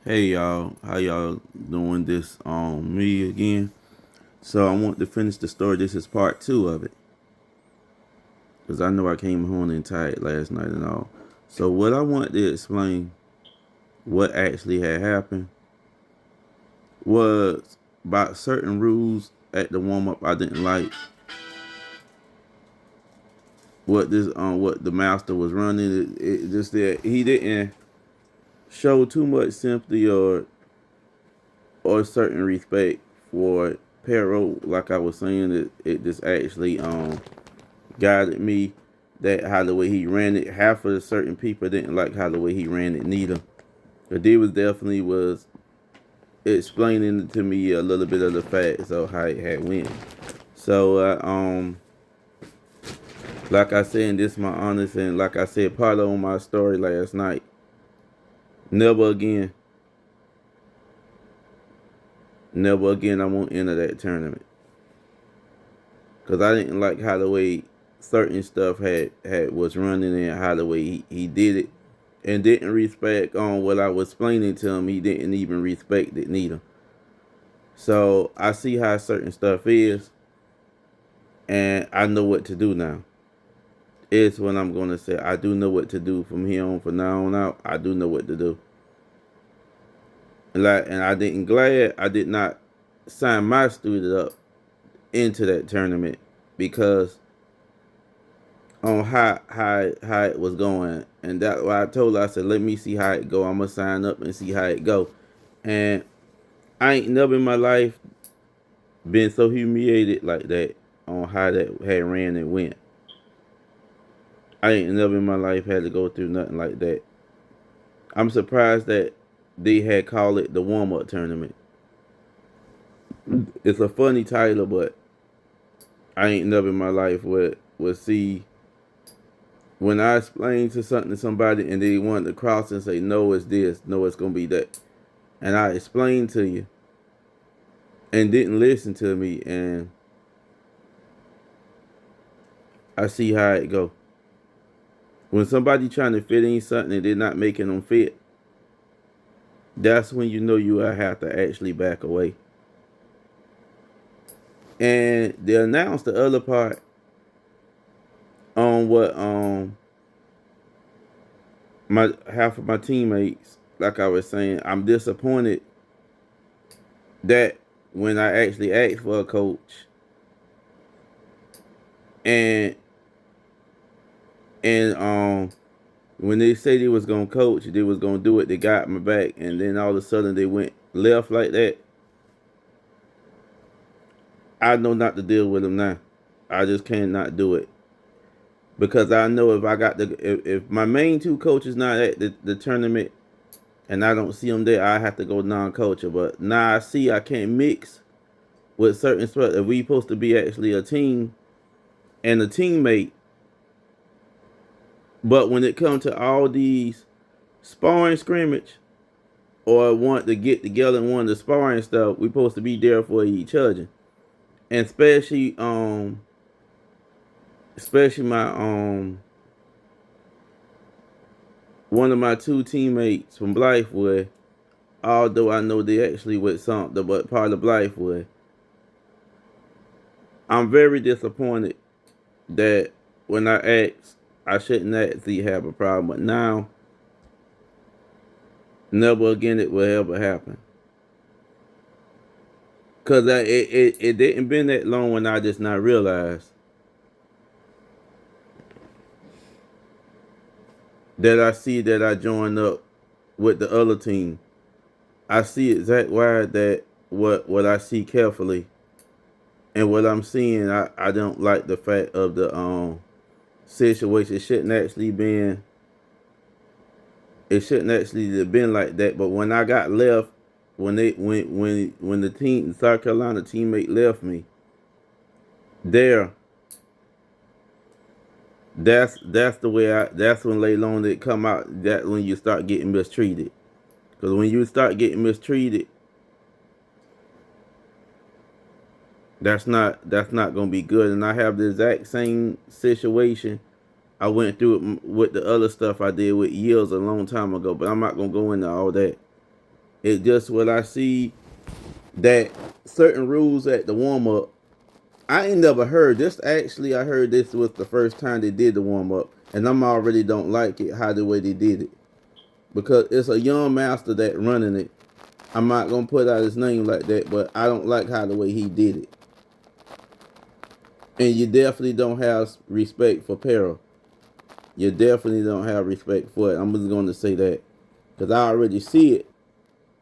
Hey y'all, how y'all doing this me again? So I want to finish the story. This is part two of it. Because I know I came home and tired last night and all. So what I want to explain what actually had happened was about certain rules at the warm up I didn't like. What the master was running. It just that he didn't show too much sympathy or certain respect for Pero, like I was saying, it just actually guided me that how the way he ran it. Half of the certain people didn't like how the way he ran it neither. But they was definitely was explaining to me a little bit of the facts of how it had went. So like I said, and this is my honest and like I said, part of my story last night. Never again, never again I won't enter that tournament. Cause I didn't like how the way certain stuff had was running and how the way he did it, and didn't respect on what I was explaining to him. He didn't even respect it neither. So I see how certain stuff is, and I know what to do now. It's what I'm gonna say. I do know what to do from here on. From now on out, I do know what to do. And I didn't glad I did not sign my student up into that tournament because on how it was going, and that's why I told her I said let me see how it go. I'm gonna sign up and see how it go, and I ain't never in my life been so humiliated like that on how that had ran and went. I ain't never in my life had to go through nothing like that. I'm surprised that they had called it the warm up tournament. It's a funny title, but I ain't never in my life would see when I explain to something to somebody and they want to cross and say no, it's this, no, it's gonna be that, and I explained to you and didn't listen to me, and I see how it go. When somebody trying to fit in something and they're not making them fit, that's when you know you have to actually back away. And they announced the other part on what my half of my teammates, like I was saying, I'm disappointed that when I actually asked for a coach and and when they say they was gonna coach, they was gonna do it, they got my back, and then all of a sudden they went left like that. I know not to deal with them now. I just cannot do it because I know if I got if my main two coaches not at the tournament and I don't see them there, I have to go non-coacher. But now I see I can't mix with certain stuff. If we supposed to be actually a team and a teammate, but when it comes to all these sparring scrimmage or want to get together and want to sparring stuff, we supposed to be there for each other. And especially my one of my two teammates from Blythewood, although I know they actually with something but part of Blythewood, I'm very disappointed that when I asked I shouldn't actually have a problem, but now never again it will ever happen. Cause it didn't been that long when I just not realized that I see that I joined up with the other team. I see exact why that what I see carefully and what I'm seeing. I don't like the fact of the situation. It shouldn't actually have been like that. But when I got left, when the team South Carolina teammate left me there, that's the way that's when later on it come out that when you start getting mistreated. Because when you start getting mistreated, that's not gonna be good. And I have the exact same situation I went through it with the other stuff I did with years a long time ago. But I'm not gonna go into all that. It just what I see that certain rules at the warm up. I ain't never heard this. Actually, I heard this was the first time they did the warm up, and I'm already don't like it how the way they did it because it's a young master that running it. I'm not gonna put out his name like that, but I don't like how the way he did it, and you definitely don't have respect for Peril. You definitely don't have respect for it. I'm just going to say that because I already see it.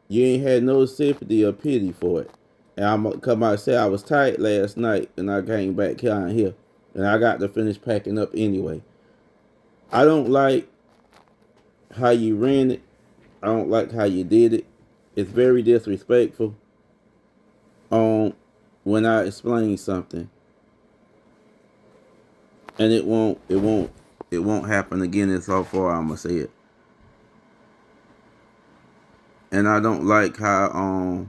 You ain't had no sympathy or pity for it. And I'm gonna come out and say I was tight last night and I came back down here and I got to finish packing up anyway. I don't like how you ran it. I don't like how you did it. It's very disrespectful. On when I explain something, and it won't happen again. It's so far I'm gonna say it. And I don't like how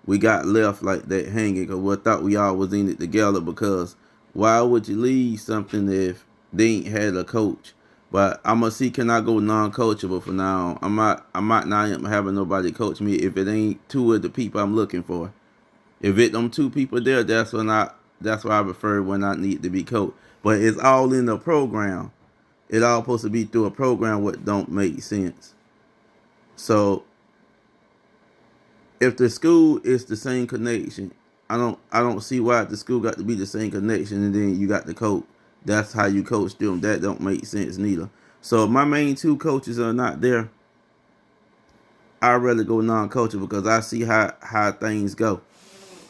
we got left like that hanging because we thought we all was in it together. Because why would you leave something if they ain't had a coach? But I'm gonna see can I go non-coachable for now. I might not having nobody coach me if it ain't two of the people I'm looking for. If it them two people there, that's why I prefer when I need to be coached. But it's all in the program. It all supposed to be through a program what don't make sense. So if the school is the same connection, I don't see why the school got to be the same connection and then you got the coach. That's how you coach them. That don't make sense neither. So if my main two coaches are not there, I'd rather go non-coaching because I see how things go.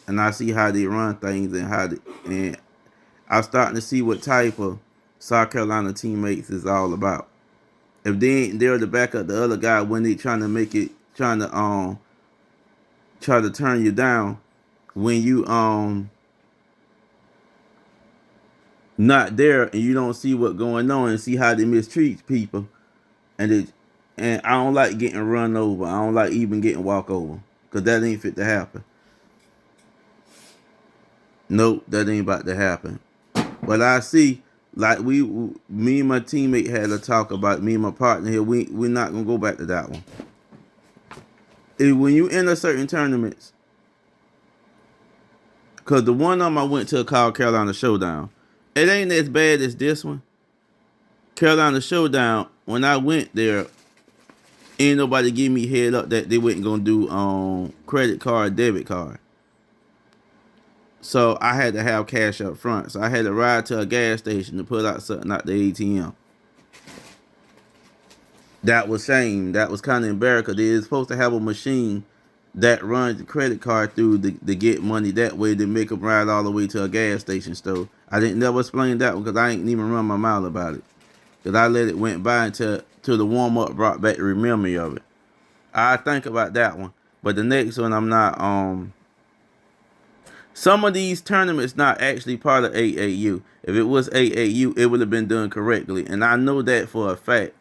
And I see how they run things and I'm starting to see what type of South Carolina teammates is all about. If they ain't there to back up the other guy when they trying to make it trying to try to turn you down when you not there and you don't see what going on and see how they mistreat people and I don't like getting run over. I don't like even getting walk over because that ain't fit to happen. Nope, that ain't about to happen. But I see like me and my teammate had a talk about me and my partner here. We're not gonna go back to that one. When you enter certain tournaments, because the one I went to called Carolina Showdown, it ain't as bad as this one. Carolina Showdown, when I went there, ain't nobody give me head up that they wasn't gonna do credit card, debit card. So I had to have cash up front. So I had to ride to a gas station to put out something out the ATM. That was shame. That was kind of embarrassing. They're supposed to have a machine that runs the credit card through to get money that way to make them ride all the way to a gas station store. I didn't never explain that one because I ain't even run my mouth about it. Because I let it went by until the warm up brought back the memory of it. I think about that one. But the next one I'm not some of these tournaments not actually part of AAU. If it was AAU, it would have been done correctly. And I know that for a fact.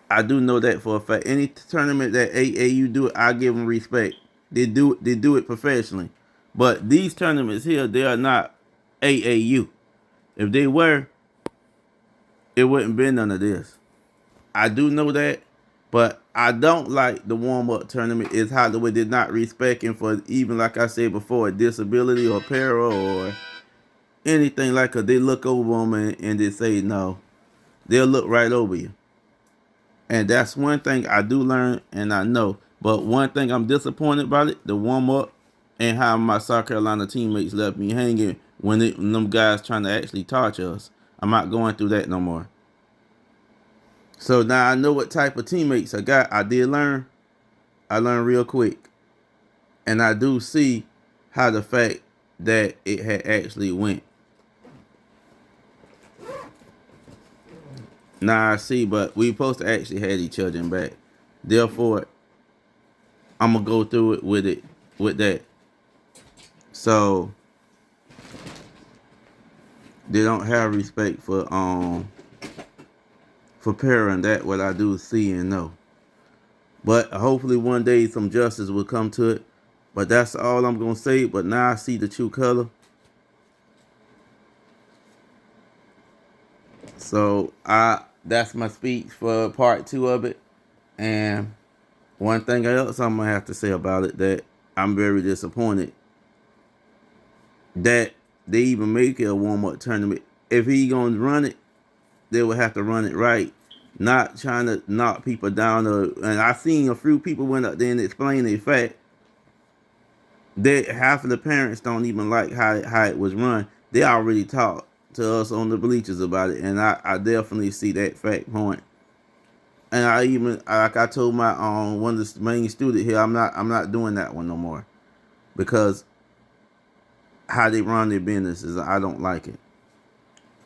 I do know that for a fact. Any tournament that AAU do, I give them respect. They do it professionally. But these tournaments here, they are not AAU. If they were, it wouldn't be none of this. I do know that, but I don't like the warm up tournament. Is how the way they're not respecting for even like I said before, a disability or peril or anything like that. They look over them and they say no. They'll look right over you. And that's one thing I do learn and I know. But one thing I'm disappointed about it, the warm up and how my South Carolina teammates left me hanging when them guys trying to actually torch us. I'm not going through that no more. So now I know what type of teammates I got. I did learn. I learned real quick. And I do see how the fact that it had actually went. Now I see, but we supposed to actually had each other in back. Therefore, I'm gonna go through it with that. So they don't have respect for parent. That what I do see and know. But hopefully one day some justice will come to it. But that's all I'm gonna say. But now I see the true color. So that's my speech for part two of it. And One thing else I'm gonna have to say about it, that I'm very disappointed that they even make it a warm up tournament. If he gonna run it, they would have to run it right, not trying to knock people down. And I seen a few people went up there and explained the fact that half of the parents don't even like how it was run. They already talked to us on the bleachers about it, and I definitely see that fact point. And I even, like I told my one of the main student here, I'm not doing that one no more, because how they run their businesses, I don't like it.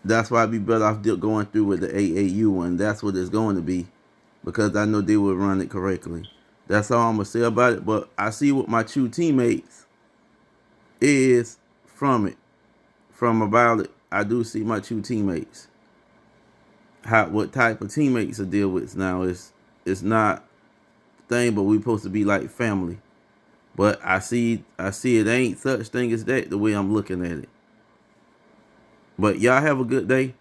That's why I'd be better off going through with the AAU one. That's what it's going to be, because I know they will run it correctly. That's all I'm gonna say about it. But I see what my true teammates is from it, from about it. I do see my true teammates. What type of teammates to deal with now is, it's not thing, but we supposed to be like family. But I see it ain't such thing as that the way I'm looking at it. But y'all have a good day.